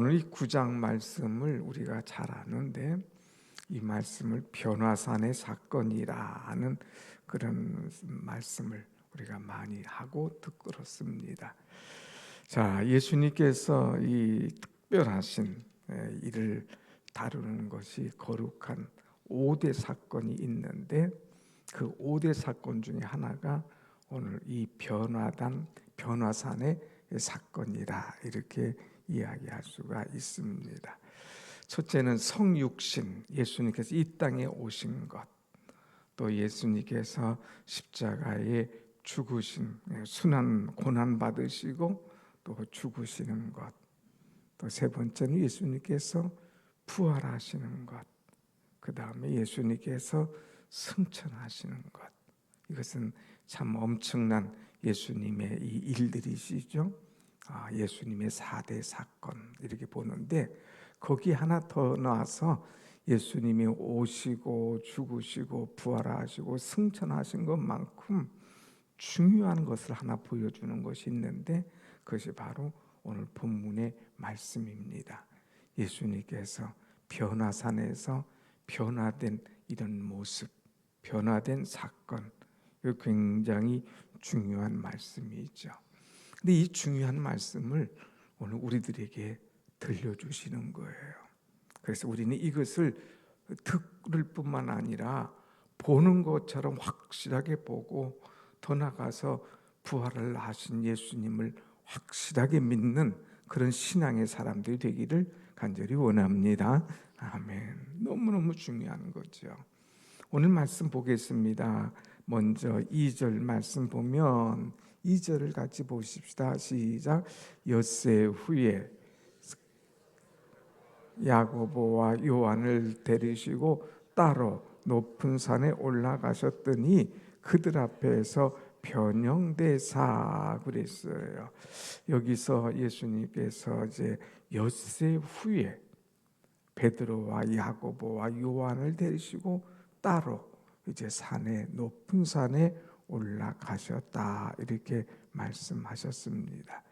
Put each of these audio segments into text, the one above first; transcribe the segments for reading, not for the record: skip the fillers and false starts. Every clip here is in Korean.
오늘 이 9장 말씀을 우리가 잘 아는데 이 말씀을 변화산의 사건이라는 그런 말씀을 우리가 많이 하고 듣고렇습니다. 자, 예수님께서 이 특별하신 일을 다루는 것이 거룩한 5대 사건이 있는데 그 5대 사건 중에 하나가 오늘 이 변화산의 사건이라 이렇게 이야기할 수가 있습니다. 첫째는 성육신, 예수님께서 이 땅에 오신 것, 또 예수님께서 십자가에 죽으신, 순환 고난 받으시고 또 죽으시는 것, 또 세 번째는 예수님께서 부활하시는 것, 그 다음에 예수님께서 승천하시는 것. 이것은 참 엄청난 예수님의 이 일들이시죠. 예수님의 4대 사건 이렇게 보는데 거기 하나 더 나와서 예수님이 오시고 죽으시고 부활하시고 승천하신 것만큼 중요한 것을 하나 보여주는 것이 있는데 그것이 바로 오늘 본문의 말씀입니다. 예수님께서 변화산에서 변화된 이런 모습, 변화된 사건, 굉장히 중요한 말씀이죠. 근데 이 중요한 말씀을 오늘 우리들에게 들려주시는 거예요. 그래서 우리는 이것을 들을 뿐만 아니라 보는 것처럼 확실하게 보고 더 나아가서 부활을 하신 예수님을 확실하게 믿는 그런 신앙의 사람들이 되기를 간절히 원합니다. 아멘. 너무너무 중요한 거죠. 오늘 말씀 보겠습니다. 먼저 2절 말씀 보면 2절을 같이 보십시다. 시작. 엿새 후에 야고보와 요한을 데리시고 따로 높은 산에 올라가셨더니 그들 앞에서 변형되사 그랬어요. 여기서 예수님께서 이제 엿새 후에 베드로와 야고보와 요한을 데리시고 따로 이제 산에 높은 산에 올라가셨다 이렇게 말씀하셨습니다.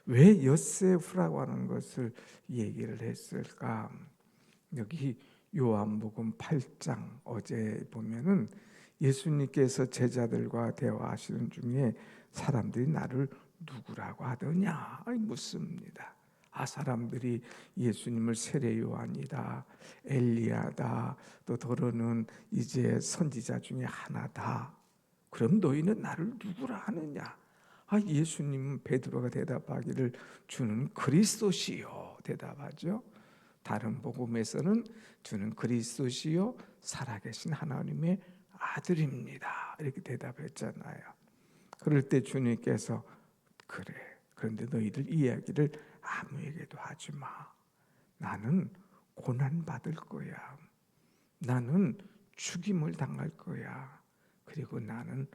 왜 엿새 후라고 하는 것을 얘기를 했을까? 여기 요한복음 8장 어제 보면은 예수님께서 제자들과 대화하시는 중에 사람들이 나를 누구라고 하더냐 묻습니다. 사람들이 예수님을 세례 요한이다, 엘리야다, 또 더러는 이제 선지자 중에 하나다. 그럼 너희는 나를 누구라 하느냐? 예수님은 베드로가 대답하기를 주는 그리스도시요 대답하죠. 다른 복음에서는 주는 그리스도시요 살아계신 하나님의 아들입니다 이렇게 대답했잖아요. 그럴 때 주님께서 그래, 그런데 너희들 이야기를 아무에게도 하지 마. 나는 고난 받을 거야. 나는 죽임을 당할 거야. 그리고 나는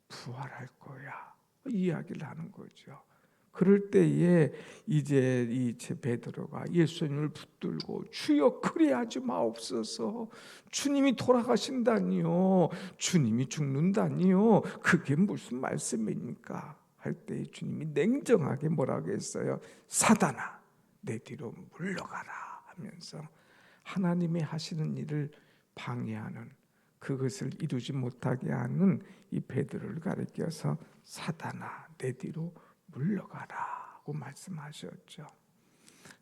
부활할 거야. 이야기를 하는 거죠. 그럴 때에 이제 이 베드로가 예수님을 붙들고 주여 그리하지 마옵소서. 주님이 돌아가신다니요. 주님이 죽는다니요. 그게 무슨 말씀입니까? 할 때 주님이 냉정하게 뭐라고 했어요? 사단아 내 뒤로 물러가라 하면서 하나님이 하시는 일을 방해하는 그것을 이루지 못하게 하는 이 베드로를 가리켜서 사단아 내 뒤로 물러가라고 말씀하셨죠.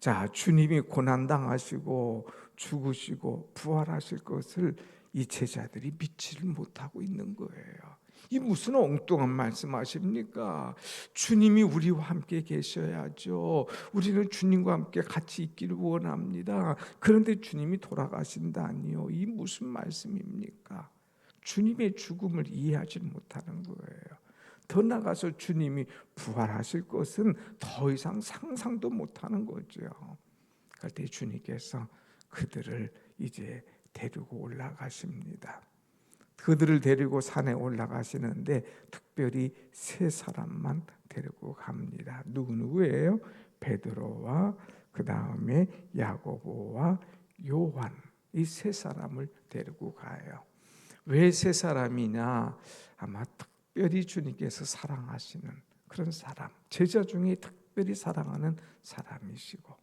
자, 주님이 고난당하시고 죽으시고 부활하실 것을 이 제자들이 믿지를 못하고 있는 거예요. 이 무슨 엉뚱한 말씀하십니까? 주님이 우리와 함께 계셔야죠. 우리는 주님과 함께 같이 있기를 원합니다. 그런데 주님이 돌아가신다니요. 이 무슨 말씀입니까? 주님의 죽음을 이해하지 못하는 거예요. 더 나아가서 주님이 부활하실 것은 더 이상 상상도 못하는 거죠. 그럴 때 주님께서 그들을 이제 데리고 올라가십니다. 그들을 데리고 산에 올라가시는데 특별히 세 사람만 데리고 갑니다. 누구예요? 베드로와 그 다음에 야고보와 요한, 이 세 사람을 데리고 가요. 왜 세 사람이냐? 아마 특별히 주님께서 사랑하시는 그런 사람, 제자 중에 특별히 사랑하는 사람이시고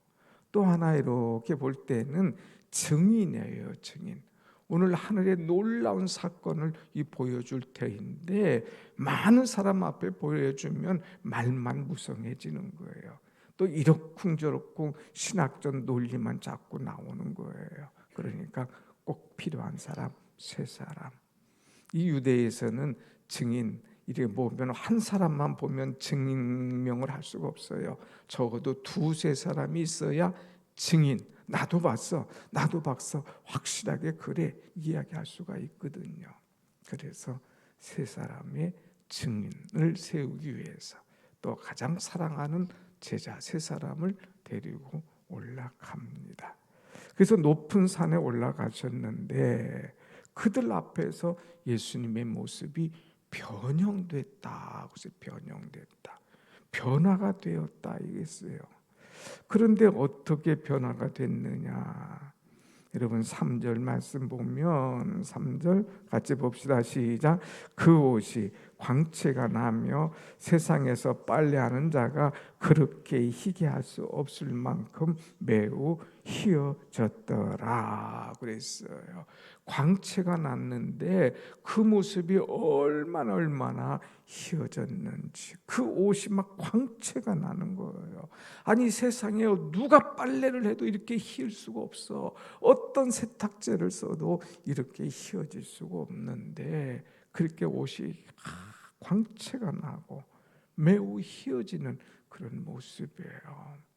또 하나 이렇게 볼 때는 증인이에요. 증인. 오늘 하늘의 놀라운 사건을 보여줄 때인데 많은 사람 앞에 보여주면 말만 무성해지는 거예요. 또 이러쿵저러쿵 신학적 논리만 자꾸 나오는 거예요. 그러니까 꼭 필요한 사람, 세 사람. 이 유대에서는 증인, 이렇게 보면 한 사람만 보면 증명을 할 수가 없어요. 적어도 두세 사람이 있어야 증인, 나도 봤어, 나도 봤어, 확실하게 그래 이야기할 수가 있거든요. 그래서 세 사람의 증인을 세우기 위해서 또 가장 사랑하는 제자 세 사람을 데리고 올라갑니다. 그래서 높은 산에 올라가셨는데 그들 앞에서 예수님의 모습이 변형됐다. 그래서 변형됐다. 변화가 되었다 이겠어요. 그런데 어떻게 변화가 됐느냐? 여러분 3절 말씀 보면 3절 같이 봅시다. 시작. 그 옷이 광채가 나며 세상에서 빨래하는 자가 그렇게 희게 할 수 없을 만큼 매우 희어졌더라 그랬어요. 광채가 났는데 그 모습이 얼마나 희어졌는지, 그 옷이 막 광채가 나는 거예요. 아니 세상에 누가 빨래를 해도 이렇게 희을 수가 없어. 어떤 세탁제를 써도 이렇게 희어질 수가 없는데 그렇게 옷이 광채가 나고 매우 희어지는 그런 모습이에요.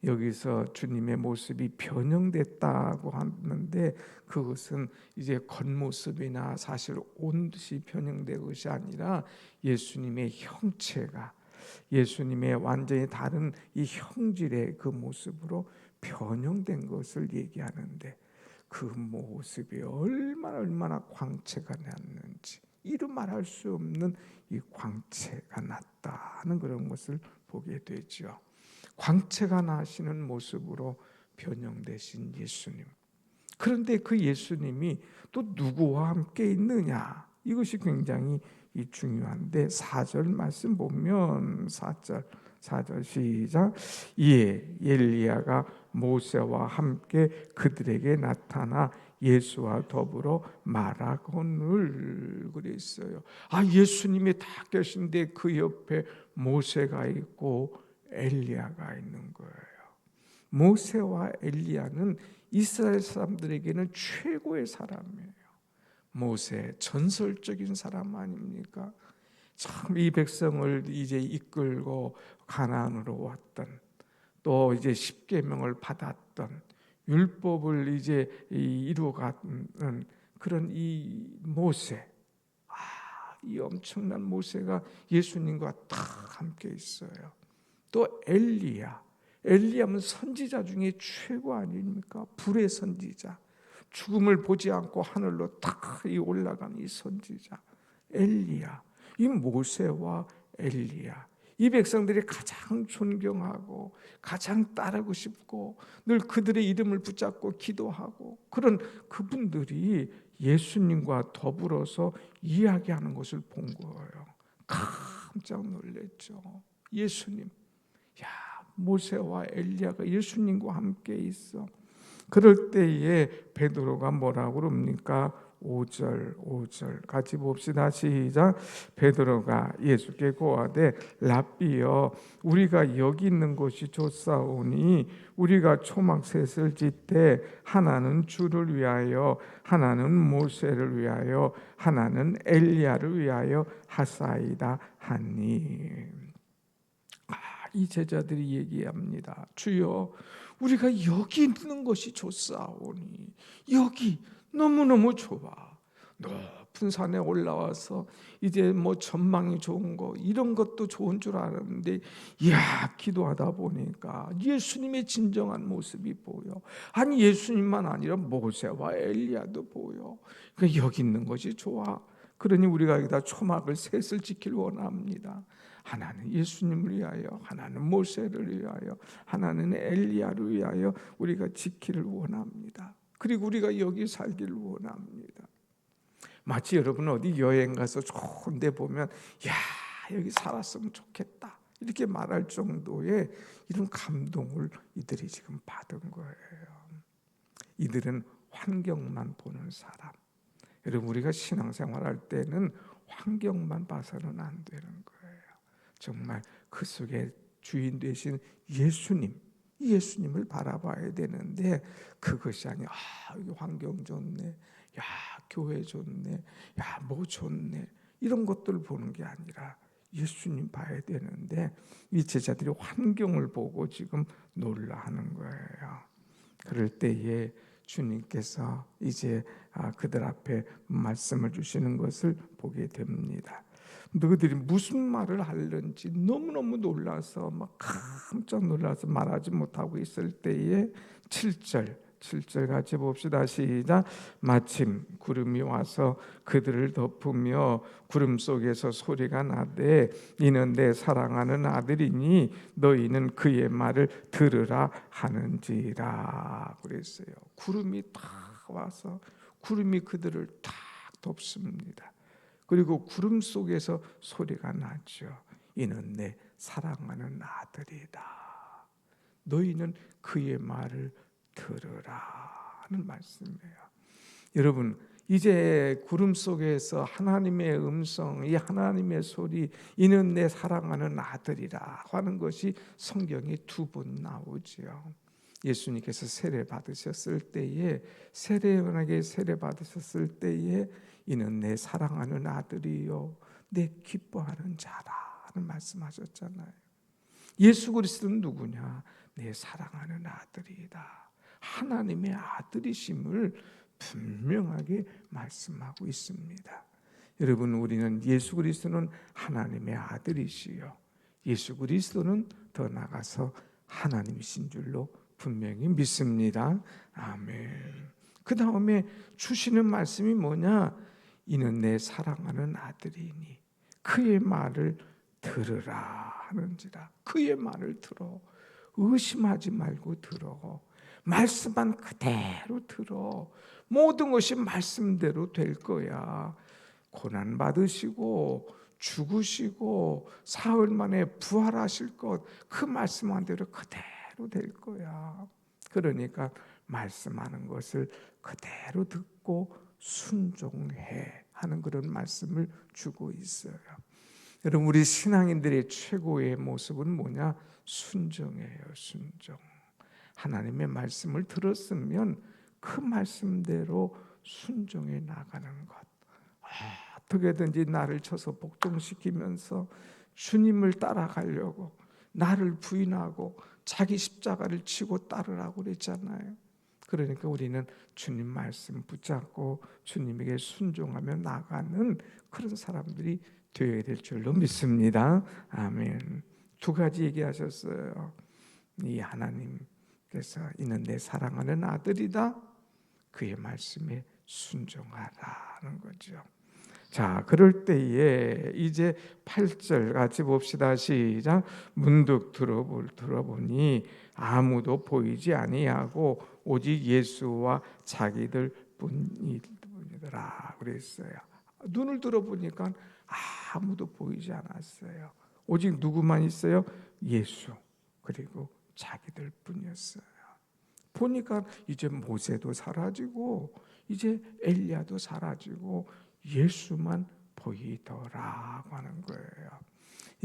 여기서 주님의 모습이 변형됐다고 하는데 그것은 이제 겉모습이나 사실 온듯이 변형된 것이 아니라 예수님의 형체가, 예수님의 완전히 다른 이 형질의 그 모습으로 변형된 것을 얘기하는데 그 모습이 얼마나 광채가 났는지, 이루 말할 수 없는 이 광채가 났다는 그런 것을 보게 되죠. 광채가 나시는 모습으로 변형되신 예수님. 그런데 그 예수님이 또 누구와 함께 있느냐? 이것이 굉장히 중요한데 4절 말씀 보면 4절 시작. 이에 엘리야가 모세와 함께 그들에게 나타나 예수와 더불어 말하거늘 그랬어요. 예수님이 다 계신데 그 옆에 모세가 있고 엘리야가 있는 거예요. 모세와 엘리야는 이스라엘 사람들에게는 최고의 사람이에요. 모세 전설적인 사람 아닙니까? 참 이 백성을 이제 이끌고 가나안으로 왔던, 또 이제 십계명을 받았던, 율법을 이제 이루어가는 그런 이 모세. 이 엄청난 모세가 예수님과 딱 함께 있어요. 또 엘리야는 선지자 중에 최고 아닙니까? 불의 선지자, 죽음을 보지 않고 하늘로 딱 올라간 이 선지자 엘리야. 이 모세와 엘리야, 이 백성들이 가장 존경하고 가장 따르고 싶고 늘 그들의 이름을 붙잡고 기도하고 그런 그분들이 예수님과 더불어서 이야기하는 것을 본 거예요. 깜짝 놀랐죠. 예수님, 모세와 엘리야가 예수님과 함께 있어. 그럴 때에 베드로가 뭐라고 그럽니까? 5절 같이 봅시다. 시작. 베드로가 예수께 고하되 랍비여, 우리가 여기 있는 곳이 좋사오니 우리가 초막셋을 짓되 하나는 주를 위하여, 하나는 모세를 위하여, 하나는 엘리야를 위하여 하사이다 하니. 이 제자들이 얘기합니다. 주여, 우리가 여기 있는 것이 좋사오니, 여기 너무너무 좋아. 높은 산에 올라와서 이제 뭐 전망이 좋은 거 이런 것도 좋은 줄 알았는데, 기도하다 보니까 예수님의 진정한 모습이 보여. 아니 예수님만 아니라 모세와 엘리야도 보여. 그러니까 여기 있는 것이 좋아. 그러니 우리가 여기다 초막을 셋을 지키길 원합니다. 하나는 예수님을 위하여, 하나는 모세를 위하여, 하나는 엘리야를 위하여 우리가 지키를 원합니다. 그리고 우리가 여기 살기를 원합니다. 마치 여러분 어디 여행 가서 좋은 데 보면 여기 살았으면 좋겠다 이렇게 말할 정도의 이런 감동을 이들이 지금 받은 거예요. 이들은 환경만 보는 사람. 여러분, 우리가 신앙생활할 때는 환경만 봐서는 안 되는 거예요. 정말 그 속에 주인 되신 예수님을 바라봐야 되는데, 그것이 아니야. 여기 환경 좋네, 야 교회 좋네, 야 뭐 좋네, 이런 것들을 보는 게 아니라 예수님 봐야 되는데, 이 제자들이 환경을 보고 지금 놀라하는 거예요. 그럴 때에 주님께서 이제 그들 앞에 말씀을 주시는 것을 보게 됩니다. 너희들이 무슨 말을 하려는지 너무너무 놀라서 막 깜짝 놀라서 말하지 못하고 있을 때에 7절 같이 봅시다. 시작. 마침 구름이 와서 그들을 덮으며 구름 속에서 소리가 나되 이는 내 사랑하는 아들이니 너희는 그의 말을 들으라 하는지라 그랬어요. 구름이 탁 와서 구름이 그들을 탁 덮습니다. 그리고 구름 속에서 소리가 나죠. 이는 내 사랑하는 아들이다. 너희는 그의 말을 들으라 하는 말씀이에요. 여러분, 이제 구름 속에서 하나님의 음성, 이 하나님의 소리, 이는 내 사랑하는 아들이라 하는 것이 성경에 2번 나오죠. 예수님께서 세례 받으셨을 때에, 세례요한에게 세례 받으셨을 때에 이는 내 사랑하는 아들이요 내 기뻐하는 자라 하는 말씀하셨잖아요. 예수 그리스도는 누구냐? 내 사랑하는 아들이다. 하나님의 아들이심을 분명하게 말씀하고 있습니다. 여러분, 우리는 예수 그리스도는 하나님의 아들이시요, 예수 그리스도는 더 나아가서 하나님이신 줄로 분명히 믿습니다. 아멘. 그 다음에 주시는 말씀이 뭐냐? 이는 내 사랑하는 아들이니 그의 말을 들으라 하는지라. 그의 말을 들어. 의심하지 말고 들어. 말씀만 그대로 들어. 모든 것이 말씀대로 될 거야. 고난 받으시고 죽으시고 사흘 만에 부활하실 것, 그 말씀한 대로 그대로 될 거야. 그러니까 말씀하는 것을 그대로 듣고 순종해 하는 그런 말씀을 주고 있어요. 여러분, 우리 신앙인들의 최고의 모습은 뭐냐? 순종이에요. 순종. 하나님의 말씀을 들었으면 그 말씀대로 순종해 나가는 것. 어떻게든지 나를 쳐서 복종시키면서 주님을 따라가려고, 나를 부인하고 자기 십자가를 지고 따르라고 그랬잖아요. 그러니까 우리는 주님 말씀 붙잡고 주님에게 순종하며 나가는 그런 사람들이 되어야 될 줄로 믿습니다. 아멘. 2가지 얘기하셨어요. 이 하나님께서 이는 내 사랑하는 아들이다. 그의 말씀에 순종하라는 거죠. 자, 그럴 때에 이제 8절 같이 봅시다. 시작. 문득 들어보니 아무도 보이지 아니하고 오직 예수와 자기들 뿐이더라 그랬어요. 눈을 들어보니까 아무도 보이지 않았어요. 오직 누구만 있어요? 예수, 그리고 자기들 뿐이었어요. 보니까 이제 모세도 사라지고 이제 엘리야도 사라지고 예수만 보이더라고 하는 거예요.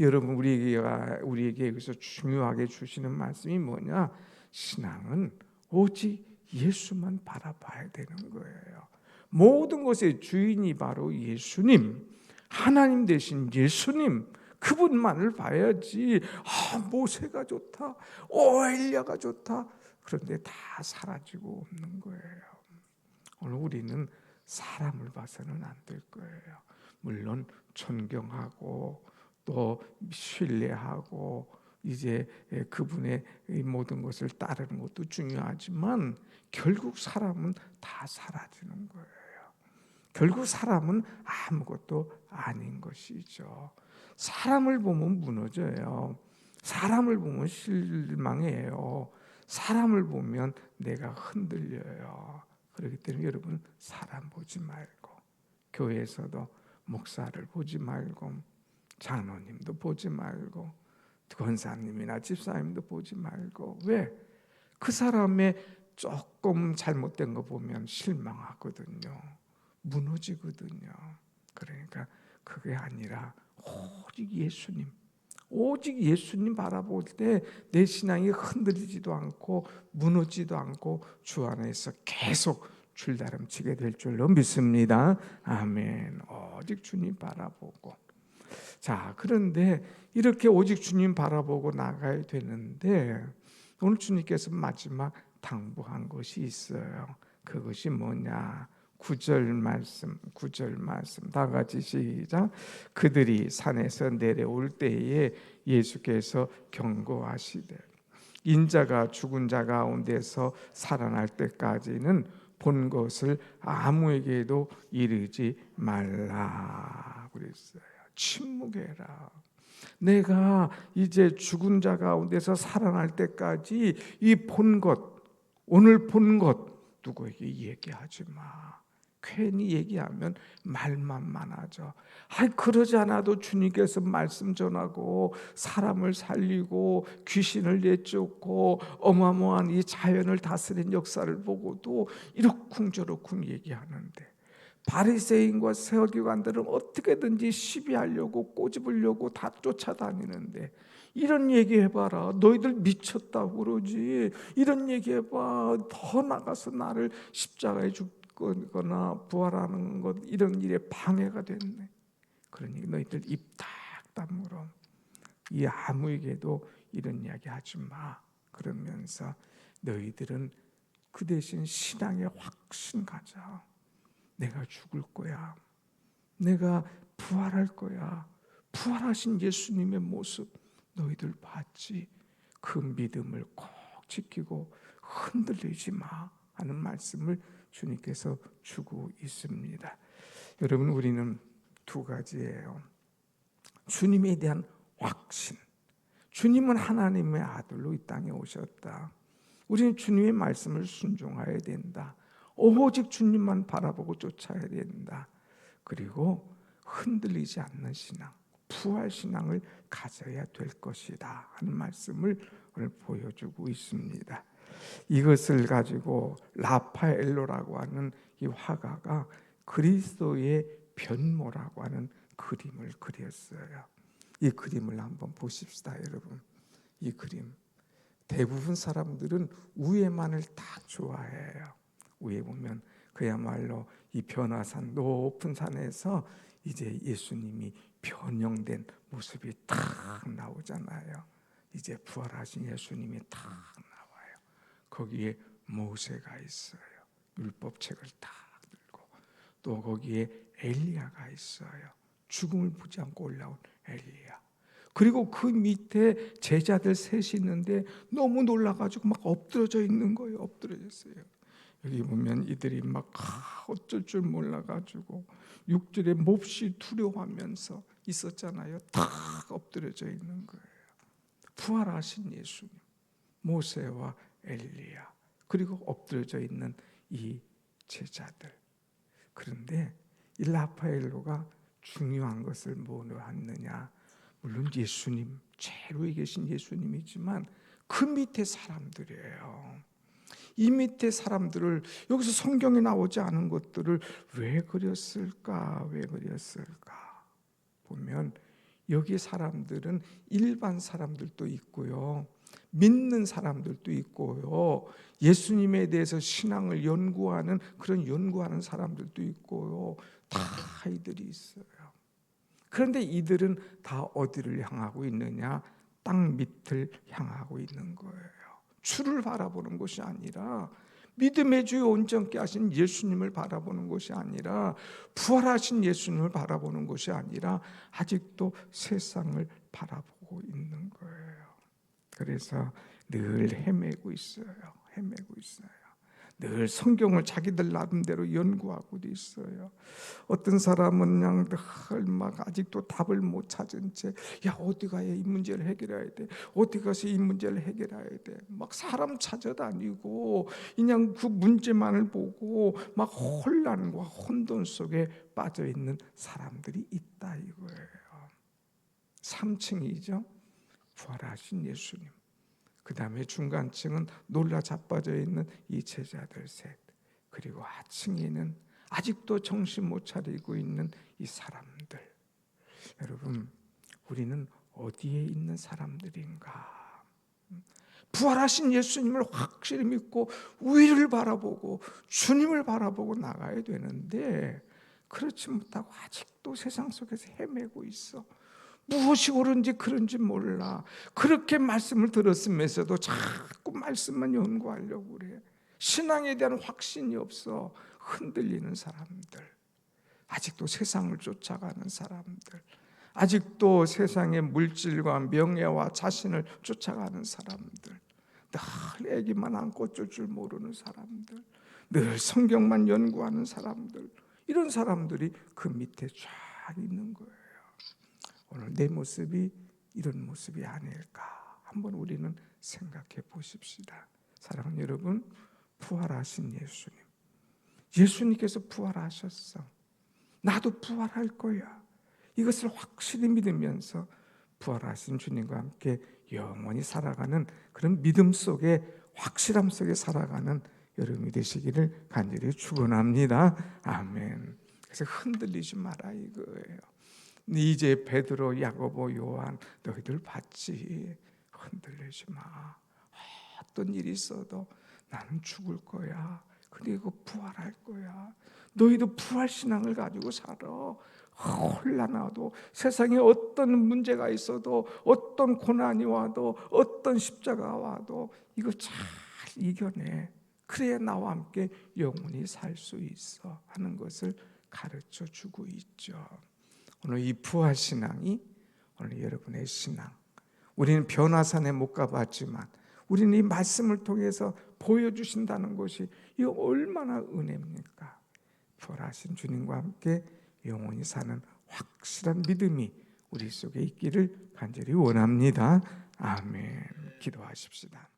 여러분, 우리에게 여기서 중요하게 주시는 말씀이 뭐냐? 신앙은 오직 예수만 바라봐야 되는 거예요. 모든 것의 주인이 바로 예수님, 하나님 되신 예수님, 그분만을 봐야지. 모세가 좋다, 엘리야가 좋다, 그런데 다 사라지고 없는 거예요. 오늘 우리는 사람을 봐서는 안 될 거예요. 물론 존경하고 또 신뢰하고 이제 그분의 모든 것을 따르는 것도 중요하지만 결국 사람은 다 사라지는 거예요. 결국 사람은 아무것도 아닌 것이죠. 사람을 보면 무너져요. 사람을 보면 실망해요. 사람을 보면 내가 흔들려요. 그렇기 때문에 여러분, 사람 보지 말고, 교회에서도 목사를 보지 말고, 장로님도 보지 말고, 권사님이나 집사님도 보지 말고. 왜? 그 사람의 조금 잘못된 거 보면 실망하거든요. 무너지거든요. 그러니까 그게 아니라 오직 예수님 바라볼 때 내 신앙이 흔들리지도 않고 무너지지도 않고 주 안에서 계속 줄다름치게 될 줄로 믿습니다. 아멘. 오직 주님 바라보고. 자, 그런데 이렇게 오직 주님 바라보고 나가야 되는데 오늘 주님께서 마지막 당부한 것이 있어요. 그것이 뭐냐? 9절 말씀 다 같이 시작. 그들이 산에서 내려올 때에 예수께서 경고하시되 인자가 죽은 자 가운데서 살아날 때까지는 본 것을 아무에게도 이르지 말라 그랬어요. 침묵해라. 내가 이제 죽은 자 가운데서 살아날 때까지 이 본 것, 오늘 본 것 누구에게 얘기하지 마. 괜히 얘기하면 말만 많아져. 그러지 않아도 주님께서 말씀 전하고 사람을 살리고 귀신을 내쫓고 어마어마한 이 자연을 다스린 역사를 보고도 이러쿵저러쿵 얘기하는데 바리새인과 서기관들은 어떻게든지 시비하려고 꼬집으려고 다 쫓아다니는데 이런 얘기해봐라. 너희들 미쳤다고 그러지. 이런 얘기해봐. 더 나가서 나를 십자가에 죽거나 부활하는 것 이런 일에 방해가 됐네. 그러니 너희들 입 딱 다물어. 이 아무에게도 이런 이야기 하지 마. 그러면서 너희들은 그 대신 신앙의 확신 가져. 내가 죽을 거야. 내가 부활할 거야. 부활하신 예수님의 모습 너희들 봤지? 그 믿음을 꼭 지키고 흔들리지 마 하는 말씀을 주님께서 주고 있습니다. 여러분, 우리는 두 가지예요. 주님에 대한 확신. 주님은 하나님의 아들로 이 땅에 오셨다. 우리는 주님의 말씀을 순종해야 된다. 오직 주님만 바라보고 쫓아야 된다. 그리고 흔들리지 않는 신앙, 부활신앙을 가져야 될 것이다 하는 말씀을 오늘 보여주고 있습니다. 이것을 가지고 라파엘로라고 하는 이 화가가 그리스도의 변모라고 하는 그림을 그렸어요. 이 그림을 한번 보십시다, 여러분. 이 그림 대부분 사람들은 위에만을 다 좋아해요. 위에 보면 그야말로 이 변화산 높은 산에서 이제 예수님이 변형된 모습이 탁 나오잖아요. 이제 부활하신 예수님이 탁 나와요. 거기에 모세가 있어요. 율법책을 딱 들고. 또 거기에 엘리야가 있어요. 죽음을 보지 않고 올라온 엘리야. 그리고 그 밑에 제자들 셋이 있는데 너무 놀라가지고 막 엎드러져 있는 거예요. 엎드러졌어요. 여기 보면 이들이 막 어쩔 줄 몰라가지고 6절에 몹시 두려워하면서 있었잖아요. 다 엎드려져 있는 거예요. 부활하신 예수님, 모세와 엘리야, 그리고 엎드려져 있는 이 제자들. 그런데 이 라파엘로가 중요한 것을 뭐하느냐? 물론 예수님, 제일 위에 계신 예수님이지만 그 밑에 사람들이에요. 이 밑에 사람들을 여기서 성경에 나오지 않은 것들을 왜 그렸을까? 왜 그렸을까? 보면 여기 사람들은 일반 사람들도 있고요. 믿는 사람들도 있고요. 예수님에 대해서 신앙을 연구하는 그런 연구하는 사람들도 있고요. 다 이들이 있어요. 그런데 이들은 다 어디를 향하고 있느냐? 땅 밑을 향하고 있는 거예요. 주를 바라보는 것이 아니라 믿음의 주요 온전케 하신 예수님을 바라보는 것이 아니라 부활하신 예수님을 바라보는 것이 아니라 아직도 세상을 바라보고 있는 거예요. 그래서 늘 헤매고 있어요. 늘 성경을 자기들 나름대로 연구하고 있어요. 어떤 사람은 그냥 막 아직도 답을 못 찾은 채, 어디 가야 이 문제를 해결해야 돼? 어디 가서 이 문제를 해결해야 돼? 막 사람 찾아다니고 그냥 그 문제만을 보고 막 혼란과 혼돈 속에 빠져 있는 사람들이 있다 이거예요. 3층이죠. 부활하신 예수님, 그 다음에 중간층은 놀라 자빠져 있는 이 제자들 셋, 그리고 하층에는 아직도 정신 못 차리고 있는 이 사람들. 여러분, 우리는 어디에 있는 사람들인가? 부활하신 예수님을 확실히 믿고 위를 바라보고 주님을 바라보고 나가야 되는데, 그렇지 못하고 아직도 세상 속에서 헤매고 있어. 무엇이 옳은지 그런지 몰라. 그렇게 말씀을 들었으면서도 자꾸 말씀만 연구하려고 그래. 신앙에 대한 확신이 없어. 흔들리는 사람들, 아직도 세상을 쫓아가는 사람들, 아직도 세상의 물질과 명예와 자신을 쫓아가는 사람들, 늘 애기만 안고 어쩔 줄 모르는 사람들, 늘 성경만 연구하는 사람들, 이런 사람들이 그 밑에 쫙 있는 거예요. 오늘 내 모습이 이런 모습이 아닐까 한번 우리는 생각해 보십시다. 사랑하는 여러분, 부활하신 예수님께서 부활하셨어. 나도 부활할 거야. 이것을 확실히 믿으면서 부활하신 주님과 함께 영원히 살아가는 그런 믿음 속에, 확실함 속에 살아가는 여러분이 되시기를 간절히 축원합니다. 아멘. 그래서 흔들리지 마라 이거예요. 이제 베드로, 야고보, 요한 너희들 봤지? 흔들리지 마. 어떤 일이 있어도 나는 죽을 거야. 그리고 부활할 거야. 너희도 부활 신앙을 가지고 살아. 혼란하도, 세상에 어떤 문제가 있어도, 어떤 고난이 와도, 어떤 십자가가 와도 이거 잘 이겨내. 그래야 나와 함께 영원히 살 수 있어 하는 것을 가르쳐 주고 있죠. 오늘 이 부활 신앙이 오늘 여러분의 신앙. 우리는 변화산에 못 가봤지만 우리는 이 말씀을 통해서 보여주신다는 것이 이거 얼마나 은혜입니까? 부활하신 주님과 함께 영원히 사는 확실한 믿음이 우리 속에 있기를 간절히 원합니다. 아멘. 기도하십시다.